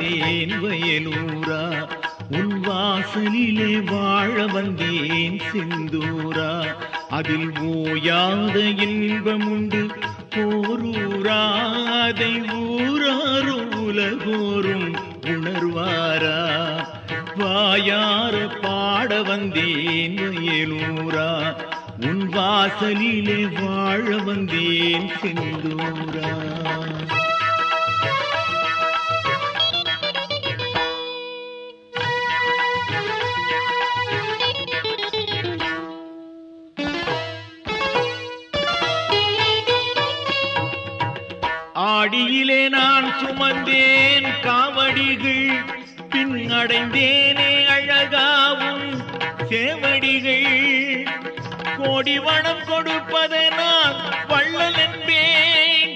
வந்தேன் வயலூரா, உன் வாசலிலே வாழ வந்தேன் செந்தூரா. அதில் ஓயாத இன்பமுண்டு போரூரா, அதை ஊராரும் உலகோரும் உணர்வாரா. வாயார பாட வந்தேன் வயலூரா, உன் வாசலிலே வாழ வந்தேன் செந்தூரா. ஆடியிலே நான் சுமந்தேன் காவடிகள், பின் அடைந்தேனே அழகாவும் சேவடிகள். கோடி வனம் கொடுப்பதனால் வள்ளல் என்பேன்,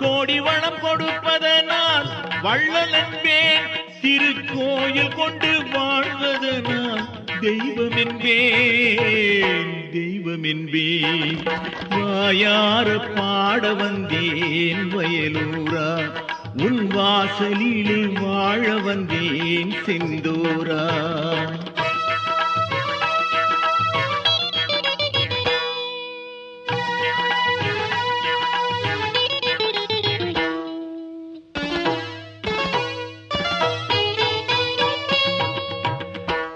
கோடி வனம் கொடுப்பதனால் வள்ளல் என்பேன். திருக்கோயில் கொண்டு வாழ்வதனால் தெய்வம் என்பேன், தெய்வம் என்பேன். வாயார பாட வந்தேன் வயலூரா, உன் வாசலிலே வாழ வந்தேன் செந்தூரா.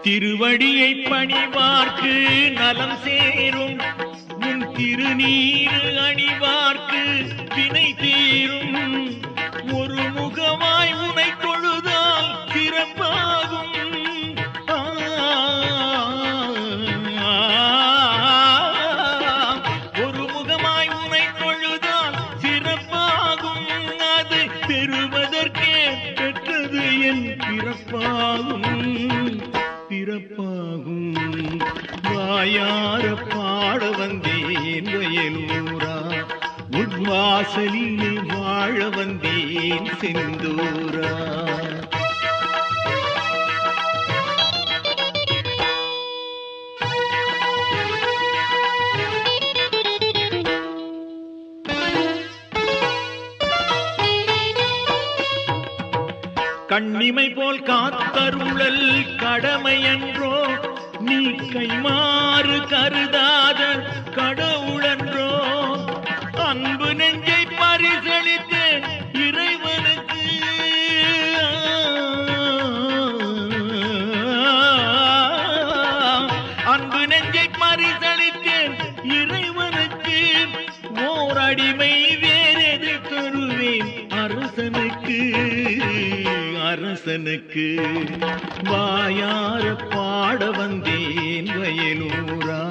திருவடியை பணிவார்க்கு நலம் சேரும், உன் திருநீரு அணிவார்க்கு வினை தீரும். ஒரு முகமாய் உனை தொழுதால் சிறப்பாகும், ஒரு முகமாய் உனை தொழுதால் சிறப்பாகும். அது பெறுவதற்கே பெற்றது என் பிறப்பாகும், பிறப்பாகும். வாயார பாட வந்தேன் வயலூரா, உன் வாசலிலே வாழ வந்தேன் செந்தூரா. கண்ணிமை போல் காத்தருளல் கடமை என்றோ, நீ கைமாறு கருதாத கடவுளன்றோ. அன்பு நெஞ்சை பரிசளித்த இறைவனுக்கு, அன்பு நெஞ்சை பரிசளித்த இறைவனுக்கு ஓர் அடிமை வேறெது தருவேன் அரசனுக்கு, அரசனுக்கு. வாயார பாட வந்தேன் வயலூரா,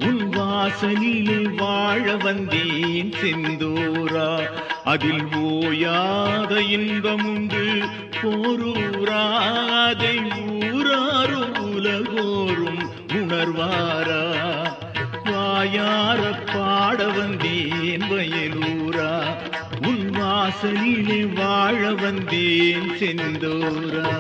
உன் வாசலிலே வாழ வந்தேன் செந்தூரா. அதில் ஓயாத இன்பமுண்டு போரூரா, அதை ஊராரும் உலகோரும் உணர்வாரா. வாயார பாட வந்தேன் வயலூரா, உன் வாசலிலே வாழ வந்தேன் செந்தூரா.